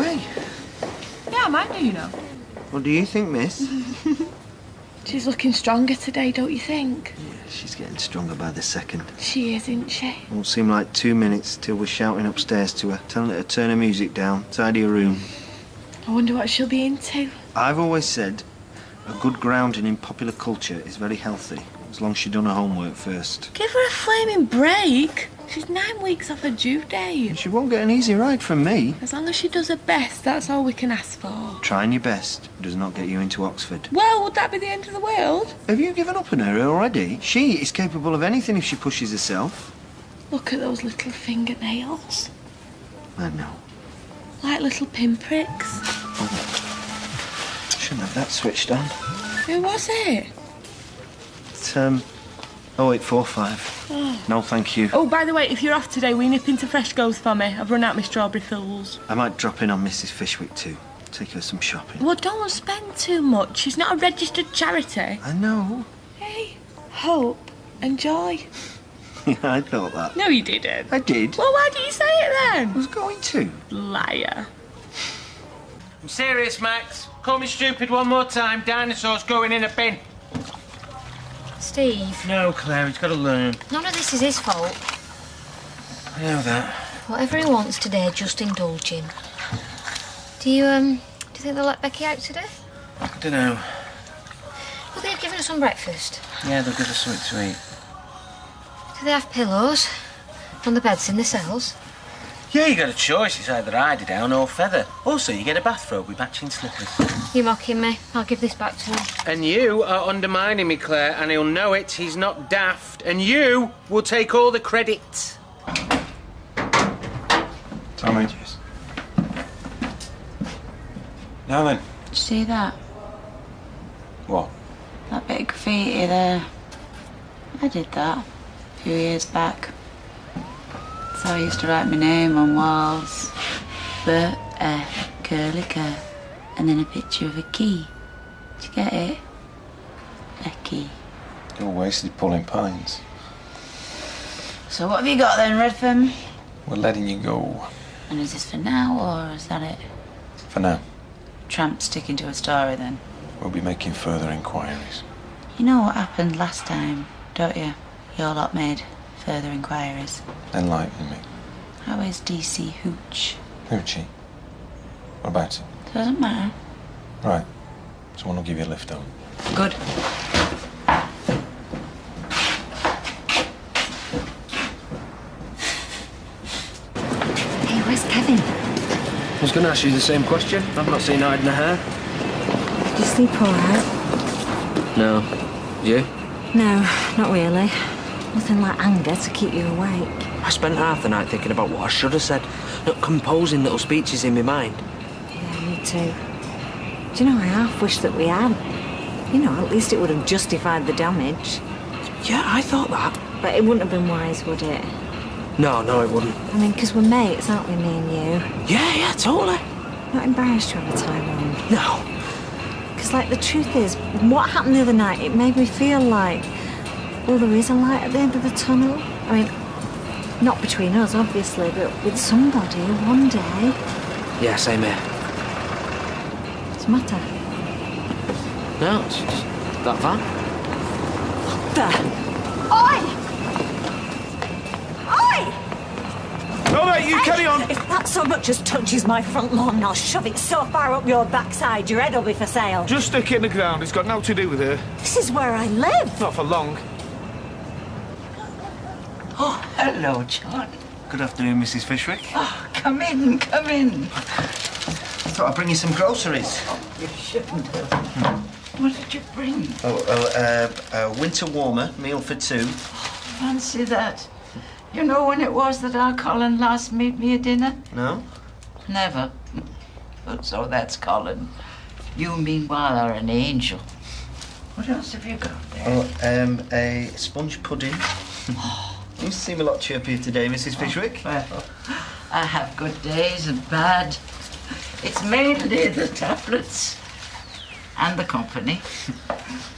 away. Yeah, I might do, you know. What do you think, miss? She's looking stronger today, don't you think? Yeah, she's getting stronger by the second. She is, isn't she? Won't seem like 2 minutes till we're shouting upstairs to her, telling her to turn her music down, tidy her room. I wonder what she'll be into. I've always said a good grounding in popular culture is very healthy, as long as she's done her homework first. Give her a flaming break. She's 9 weeks off her due date. She won't get an easy ride from me. As long as she does her best, that's all we can ask for. Trying your best does not get you into Oxford. Well, would that be the end of the world? Have you given up on her already? She is capable of anything if she pushes herself. Look at those little fingernails. I know. Like little pinpricks. Oh. Shouldn't have that switched on. Who was it? It's, 0845. Oh. No, thank you. Oh, by the way, if you're off today, will you nip into Fresh Goes for me? I've run out my strawberry fills. I might drop in on Mrs. Fishwick too. Take her some shopping. Well, don't spend too much. She's not a registered charity. I know. Hey, hope and joy. Yeah, I thought that. No, you didn't. I did. Well, why didn't you say it then? I was going to. Liar. I'm serious, Max. Call me stupid one more time. Dinosaurs going in a bin. Steve. No, Claire, he's got to learn. None of this is his fault. I know that. Whatever he wants today, just indulge him. Do you think they'll let Becky out today? I don't know. Will they have given us some breakfast? Yeah, they'll give us something to eat. Do they have pillows on the beds in the cells? Yeah, you got a choice. It's either eider-down or feather. Also, you get a bathrobe with matching slippers. You're mocking me. I'll give this back to him. And you are undermining me, Claire, and he'll know it. He's not daft. And you will take all the credit. Tommy. Now then. Did you see that? What? That bit of graffiti there. I did that a few years back. So I used to write my name on walls. Bert F. Curly Cur. And then a picture of a key. Did you get it? A key. You're wasted pulling pines. So what have you got then, Redfern? We're letting you go. And is this for now, or is that it? For now. Tramp sticking to a story then? We'll be making further inquiries. You know what happened last time, don't you? Your lot made further inquiries. Enlighten me. How is DC Hooch? Hoochie. What about it? Doesn't matter. Right. Someone will give you a lift home. Good. Hey, where's Kevin? I was going to ask you the same question. I've not seen hide in the hair. Did you sleep all right? No. You? No, not really. Nothing like anger to keep you awake. I spent half the night thinking about what I should have said, not composing little speeches in my mind. Yeah, me too. Do you know, I half wish that we had. You know, at least it would have justified the damage. Yeah, I thought that. But it wouldn't have been wise, would it? No, it wouldn't. I mean, because we're mates, aren't we, me and you? Yeah, totally. Not embarrassed to have a Tyrone. No. Because, like, the truth is, what happened the other night, it made me feel like, well, there is a light at the end of the tunnel. I mean, not between us, obviously, but with somebody one day. Yeah, same here. What's the matter? No, it's just that van. What the? Oi! No, mate, you carry on. If that so much as touches my front lawn, I'll shove it so far up your backside, your head'll be for sale. Just stick it in the ground. It's got nothing to do with her. This is where I live. Not for long. Oh, hello, John. Good afternoon, Mrs. Fishwick. Oh, come in, come in. I thought I'd bring you some groceries. Oh, you shouldn't have. What did you bring? A winter warmer, meal for two. Fancy that. You know when it was that our Colin last made me a dinner? No? Never. But so that's Colin. You, meanwhile, are an angel. What else have you got there? A sponge pudding. You seem a lot chirpier today, Mrs. Fishwick. Well, I have good days and bad. It's mainly the tablets. And the company.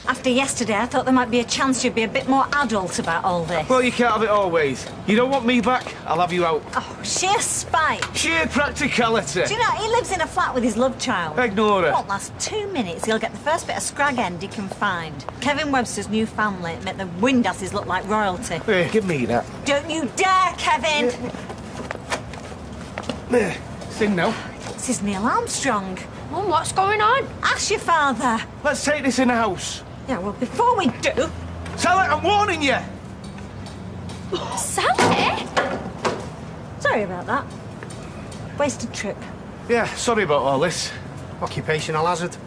After yesterday, I thought there might be a chance you'd be a bit more adult about all this. Well, you can't have it always. You don't want me back, I'll have you out. Oh, sheer spite. Sheer practicality. Do you know, he lives in a flat with his love child. Ignore her. It won't last 2 minutes. He'll get the first bit of scrag end he can find. Kevin Webster's new family make the Windasses look like royalty. Here, give me that. Don't you dare, Kevin! There, sing now. This is Neil Armstrong. Mum, what's going on? Ask your father. Let's take this in the house. Yeah, well, before we do... Sally, I'm warning you. Sally? Sorry about that. Wasted trip. Yeah, sorry about all this. Occupational hazard.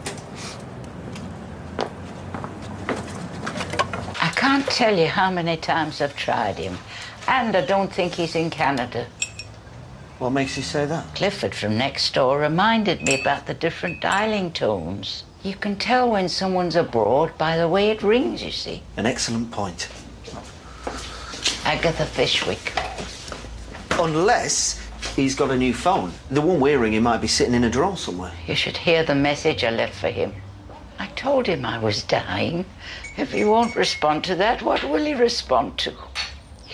I can't tell you how many times I've tried him, and I don't think he's in Canada. What makes you say that? Clifford from next door reminded me about the different dialing tones. You can tell when someone's abroad by the way it rings, you see. An excellent point. Agatha Fishwick. Unless he's got a new phone. The one we're ringing might be sitting in a drawer somewhere. You should hear the message I left for him. I told him I was dying. If he won't respond to that, what will he respond to?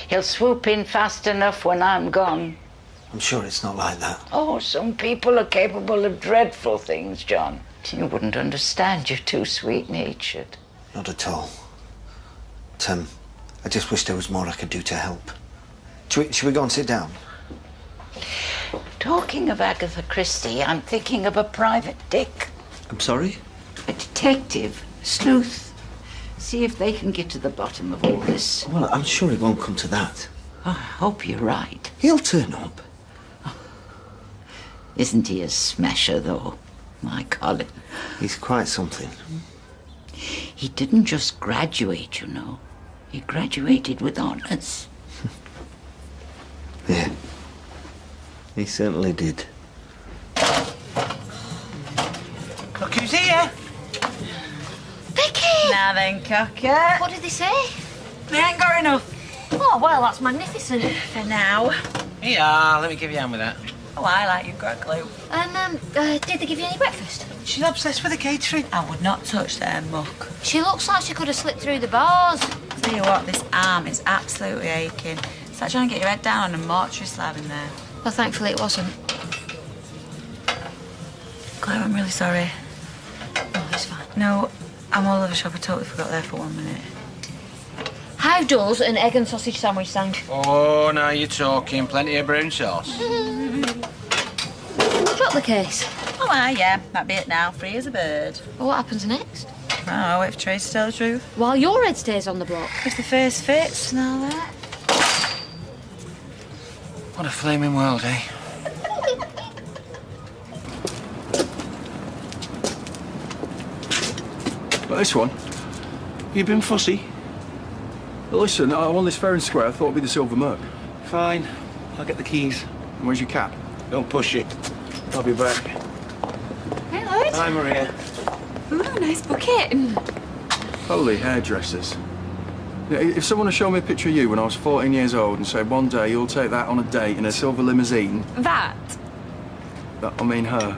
He'll swoop in fast enough when I'm gone. I'm sure it's not like that. Oh, some people are capable of dreadful things, John. You wouldn't understand. You're too sweet-natured. Not at all. Tim, I just wish there was more I could do to help. Should we go and sit down? Talking of Agatha Christie, I'm thinking of a private dick. I'm sorry? A detective, sleuth. See if they can get to the bottom of all this. Well, I'm sure it won't come to that. Oh, I hope you're right. He'll turn up. Isn't he a smasher, though? My Colin. He's quite something. He didn't just graduate, you know. He graduated with honours. Yeah. He certainly did. Look who's here. Vicky! Now then, cocker. What did they say? They ain't got enough. Oh, well, that's magnificent. For now. Here, let me give you a hand with that. Oh, I like you've got a clue. And, did they give you any breakfast? She's obsessed with the catering. I would not touch their muck. She looks like she could have slipped through the bars. Tell you what, this arm is absolutely aching. It's like trying to get your head down on a mortuary slab in there. Well, thankfully it wasn't. Claire, I'm really sorry. Oh, it's fine. No, I'm all over shop. I totally forgot there for 1 minute. How does an egg and sausage sandwich sound? Oh, now you're talking. Plenty of brown sauce. Drop the case. Oh, aye, yeah. That'd be it now. Free as a bird. Well, what happens next? Oh, wait for Trace to tell the truth. While your head stays on the block. If the face fits and all that. What a flaming world, eh? But this one, you been fussy? Well, listen, I won this fair and square. I thought it'd be the Silver Merc. Fine. I'll get the keys. And where's your cap? Don't push it. I'll be back. Hey, Lloyd. Hi, Maria. Ooh, nice bucket. Holy hairdressers. Yeah, if someone had shown me a picture of you when I was 14 years old and said one day you'll take that on a date in a silver limousine... That? I mean her.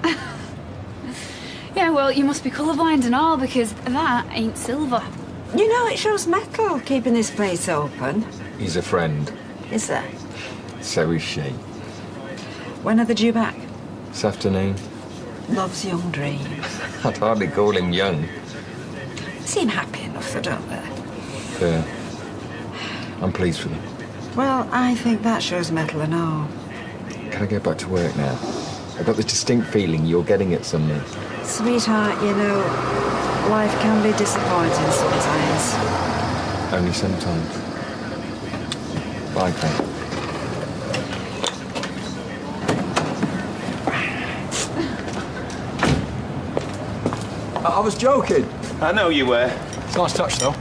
Yeah, well, you must be colourblind and all, because that ain't silver. You know, it shows metal keeping this place open. He's a friend. Is there? So is she. When are they due back? This afternoon. Love's young dreams. I'd hardly call him young. Seem happy enough, though, don't they? Yeah. I'm pleased for them. Well, I think that shows metal and all. Can I get back to work now? I've got the distinct feeling you're getting at something. Sweetheart, you know, life can be disappointing sometimes. Only sometimes. Bye, Kate. I was joking. I know you were. It's a nice touch, though.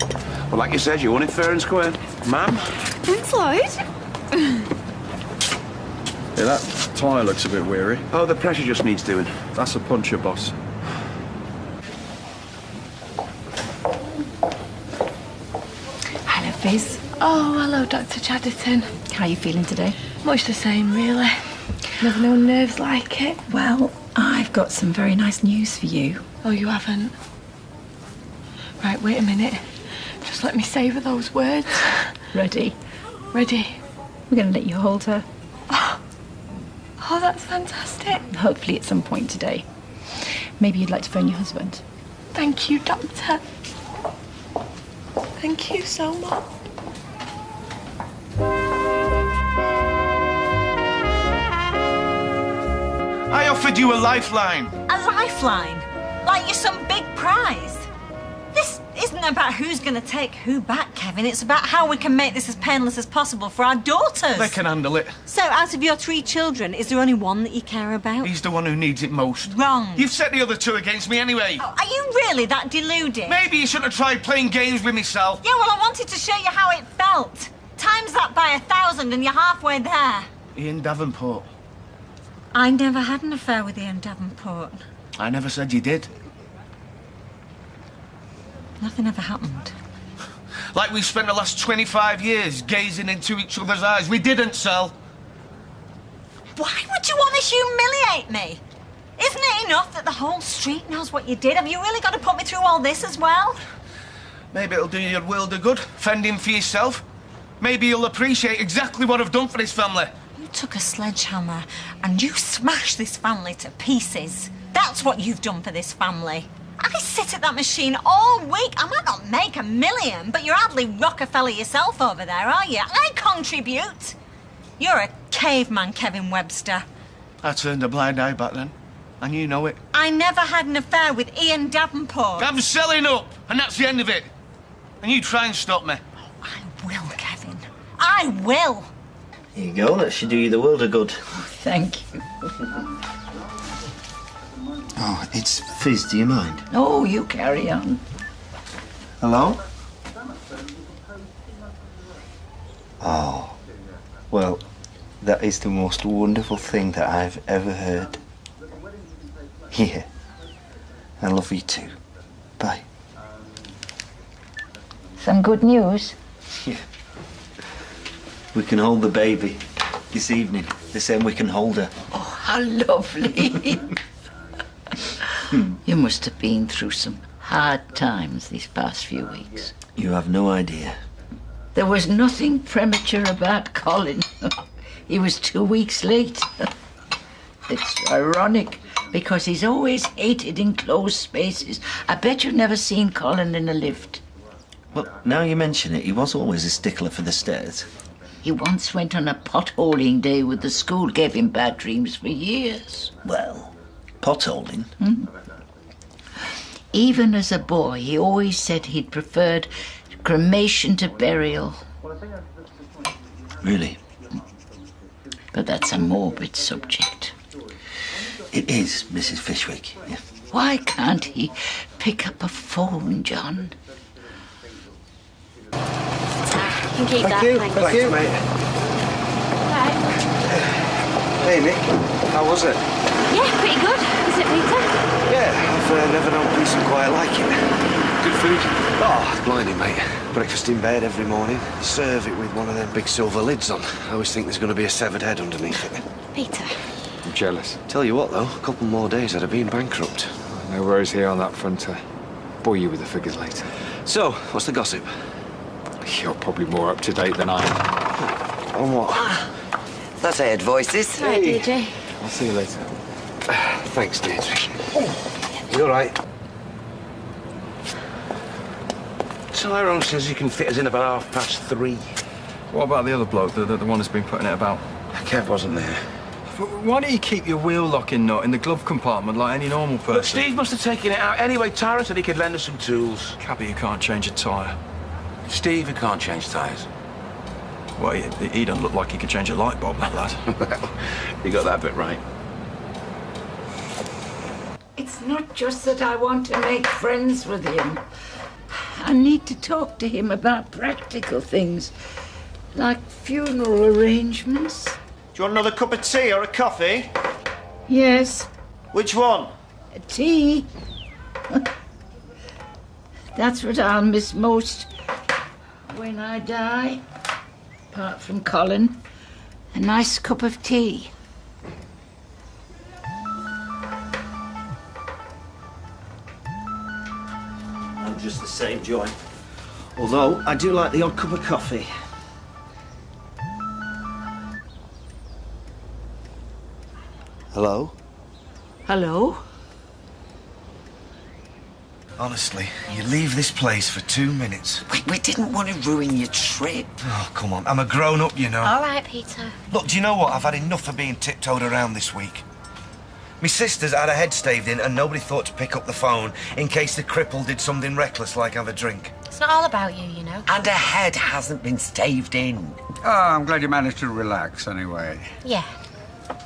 Well, like you said, you won it fair and square. Ma'am? Thanks, Lloyd. Yeah, that tyre looks a bit weary. Oh, the pressure just needs doing. That's a puncher, boss. Hello, Fizz. Oh, hello, Dr. Chatterton. How are you feeling today? Much the same, really. Never known nerves like it. Well, I've got some very nice news for you. Oh, you haven't? Right, wait a minute. Just let me savour those words. Ready? Ready. We're going to let you hold her. Oh, that's fantastic. Hopefully at some point today. Maybe you'd like to phone your husband. Thank you, Doctor. Thank you so much. I offered you a lifeline. A lifeline? Like you're some big prize? This isn't about who's going to take who back, Kevin. It's about how we can make this as painless as possible for our daughters. They can handle it. So, out of your 3 children, is there only one that you care about? He's the one who needs it most. Wrong. You've set the other 2 against me anyway. Oh, are you really that deluded? Maybe you shouldn't have tried playing games with me, Sal. Yeah, well, I wanted to show you how it felt. Times that by 1,000 and you're halfway there. Ian Davenport. I never had an affair with Ian Davenport. I never said you did. Nothing ever happened. Like we spent the last 25 years gazing into each other's eyes. We didn't, Sal. Why would you want to humiliate me? Isn't it enough that the whole street knows what you did? Have you really got to put me through all this as well? Maybe it'll do your world a good, fending for yourself. Maybe you'll appreciate exactly what I've done for this family. You took a sledgehammer and you smashed this family to pieces. That's what you've done for this family. I sit at that machine all week. I might not make $1 million, but you're hardly Rockefeller yourself over there, are you? I contribute. You're a caveman, Kevin Webster. I turned a blind eye back then, and you know it. I never had an affair with Ian Davenport. I'm selling up, and that's the end of it. And you try and stop me. I will, Kevin. I will. Here you go, that should do you the world of good. Thank you. Oh, it's Fizz, do you mind? Oh, you carry on. Hello? Oh, well, that is the most wonderful thing that I've ever heard. Yeah, I love you too. Bye. Some good news? Yeah. We can hold the baby this evening. They're saying we can hold her. Oh, how lovely. You must have been through some hard times these past few weeks. You have no idea. There was nothing premature about Colin. He was 2 weeks late. It's ironic, because he's always hated enclosed spaces. I bet you've never seen Colin in a lift. Well, now you mention it, he was always a stickler for the stairs. He once went on a potholing day with the school, gave him bad dreams for years. Well, potholing? Even as a boy, he always said he'd preferred cremation to burial. Really? But that's a morbid subject. It is, Mrs. Fishwick. Yeah. Why can't he pick up a phone, John? You can keep Thank that, you. thanks. Thanks, mate. Hey, Nick. How was it? Yeah, pretty good. Is it, Rita? Yeah, I've never known peace and quiet like it. Good food? Oh, blinding, mate. Breakfast in bed every morning. Serve it with one of them big silver lids on. I always think there's going to be a severed head underneath it. Peter. I'm jealous. Tell you what, though, a couple more days I'd have been bankrupt. No worries here on that front. Bore you with the figures later. So, what's the gossip? You're probably more up to date than I am. On what? That's Ed Voices. Right, DJ. I'll see you later. Thanks, Deirdre. You all right? Tyrone says he can fit us in about 3:30. What about the other bloke, the one that's been putting it about? Kev wasn't there. Why don't you keep your wheel locking nut in the glove compartment like any normal person? But Steve must have taken it out. Anyway, Tyrone said he could lend us some tools. Cabby, you can't change a tyre. Steve, he can't change tyres. Well, he doesn't look like he could change a light bulb, that lad. Well, you got that bit right. It's not just that I want to make friends with him. I need to talk to him about practical things, like funeral arrangements. Do you want another cup of tea or a coffee? Yes. Which one? A tea. That's what I'll miss most when I die. Apart from Colin, a nice cup of tea. just the same joy. Although, I do like the odd cup of coffee. Hello? Hello? Honestly, you leave this place for 2 minutes. We didn't want to ruin your trip. Oh, come on. I'm a grown-up, you know. All right, Peter. Look, do you know what? I've had enough of being tiptoed around this week. My sister's had her head staved in and nobody thought to pick up the phone in case the cripple did something reckless like have a drink. It's not all about you, you know. And her head hasn't been staved in. Oh, I'm glad you managed to relax anyway. Yeah.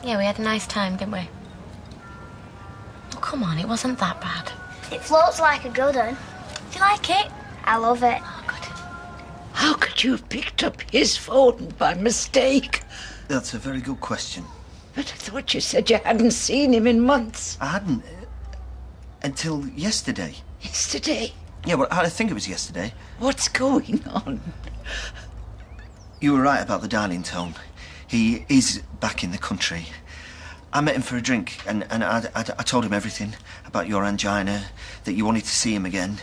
Yeah, we had a nice time, didn't we? Oh, come on, it wasn't that bad. It floats like a good one. Do you like it? I love it. Oh, good. How could you have picked up his phone by mistake? That's a very good question. But I thought you said you hadn't seen him in months. I hadn't. Until yesterday. Yesterday? Yeah, well, I think it was yesterday. What's going on? You were right about the dialing tone. He is back in the country. I met him for a drink, and I told him everything about your angina, that you wanted to see him again.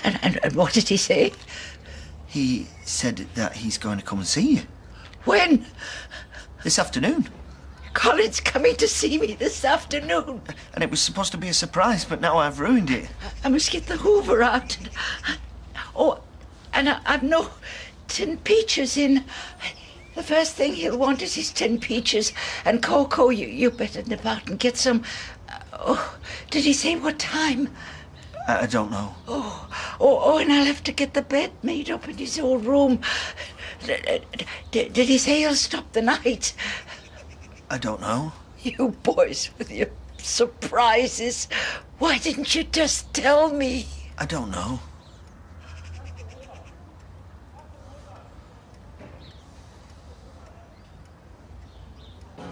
And what did he say? He said that he's going to come and see you. When? This afternoon. Colin's coming to see me this afternoon. And it was supposed to be a surprise, but now I've ruined it. I must get the Hoover out. Oh, and I've no tin peaches in. The first thing he'll want is his tin peaches. And Coco, you better nip out and get some. Oh, did he say what time? I don't know. Oh, and I'll have to get the bed made up in his old room. Did he say he'll stop the night? I don't know. You boys with your surprises. Why didn't you just tell me? I don't know.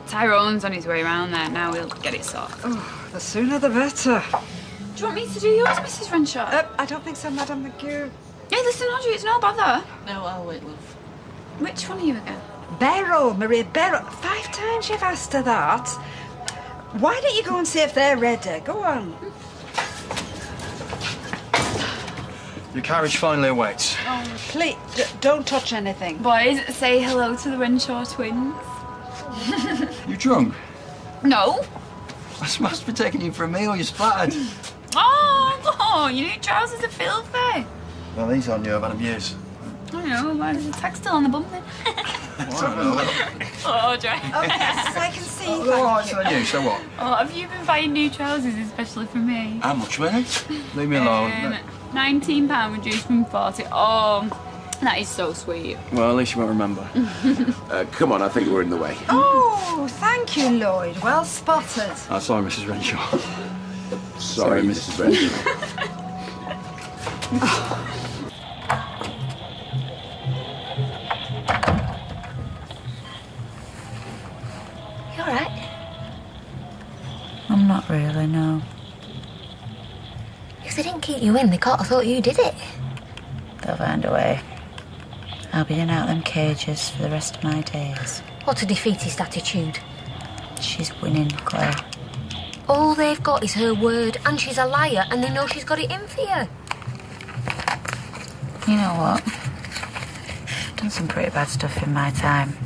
Tyrone's on his way round there. Now we'll get it sorted. Oh, the sooner the better. Do you want me to do yours, Mrs. Renshaw? I don't think so, madam. Thank you. Hey, listen, Audrey, it's no bother. No, I'll wait, love. Which one are you again? Beryl, Maria Beryl. 5 times you've asked her that. Why don't you go and see if they're ready? Go on. Your carriage finally awaits. Oh, please, don't touch anything. Boys, say hello to the Renshaw twins. You drunk? No. I must be taking you for a meal, you're splattered. Oh, your new trousers are filthy. Well, these aren't new, I've had them years. I know, why is the tag still on the bum then? Audrey. Oh, yes, I can see. Oh, all right, so you, so what? Oh, have you been buying new trousers especially for me? How much, really? Leave me alone. £19 reduced from 40. Oh, that is so sweet. Well, at least you won't remember. Come on, I think we're in the way. Oh, thank you, Lloyd. Well spotted. Oh, sorry, Mrs. Renshaw. Sorry, Mrs. Renshaw. You all right? I'm not really, no. If they didn't keep you in, they can't have thought you did it. They'll find a way. I'll be in out them cages for the rest of my days. What a defeatist attitude. She's winning, Claire. All they've got is her word, and she's a liar, and they know she's got it in for you. You know what? I've done some pretty bad stuff in my time.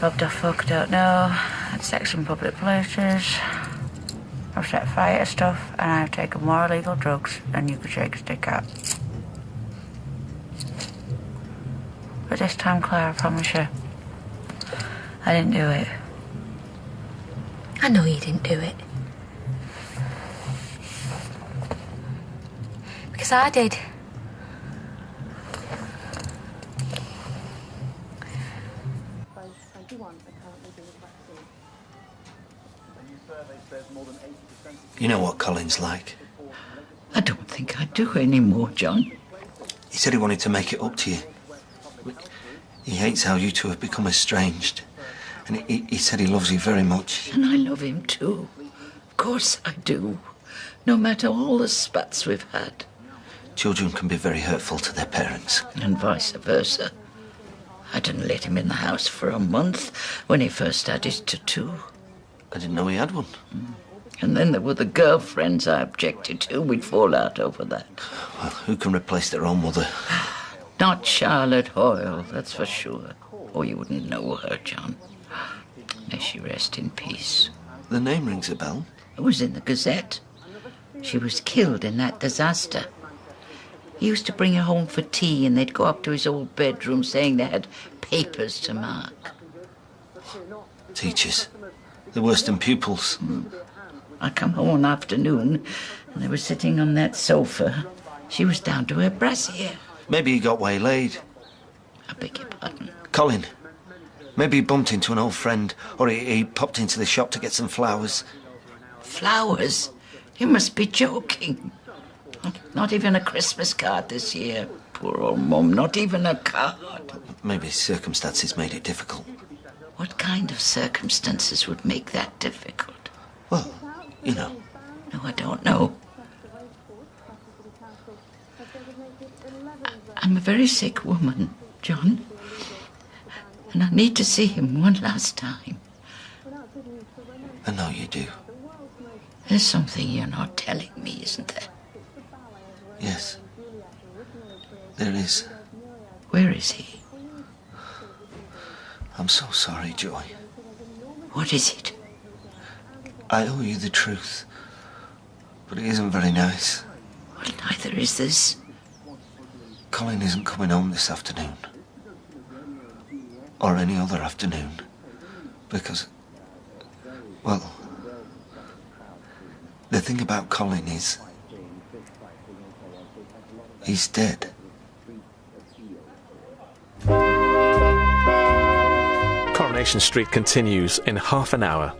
Robbed off folk I don't know, had sex in public places, I've set fire to stuff, and I've taken more illegal drugs than you could shake a stick at. But this time, Claire, I promise you, I didn't do it. I know you didn't do it. Because I did. You know what Colin's like. I don't think I do anymore, John. He said he wanted to make it up to you. He hates how you two have become estranged. And he said he loves you very much. And I love him too. Of course I do. No matter all the spats we've had. Children can be very hurtful to their parents. And vice versa. I didn't let him in the house for a month when he first had his tattoo. I didn't know he had one. And then there were the girlfriends I objected to. We'd fall out over that. Well, who can replace their own mother? Not Charlotte Hoyle, that's for sure. Or you wouldn't know her, John. May she rest in peace. The name rings a bell. It was in the Gazette. She was killed in that disaster. He used to bring her home for tea, and they'd go up to his old bedroom saying they had papers to mark. Teachers. The worst than pupils. I come home one afternoon, and they were sitting on that sofa. She was down to her brassiere. Maybe he got waylaid. I beg your pardon? Colin. Maybe he bumped into an old friend, or he popped into the shop to get some flowers. Flowers? You must be joking. Not even a Christmas card this year. Poor old Mum, not even a card. Maybe circumstances made it difficult. What kind of circumstances would make that difficult? Well, you know. No, I don't know. I'm a very sick woman, John. And I need to see him one last time. I know you do. There's something you're not telling me, isn't there? Yes. There is. Where is he? I'm so sorry, Joy. What is it? I owe you the truth. But it isn't very nice. Well, neither is this. Colin isn't coming home this afternoon. Or any other afternoon. Because... well... the thing about Colin is... he's dead. Coronation Street continues in half an hour.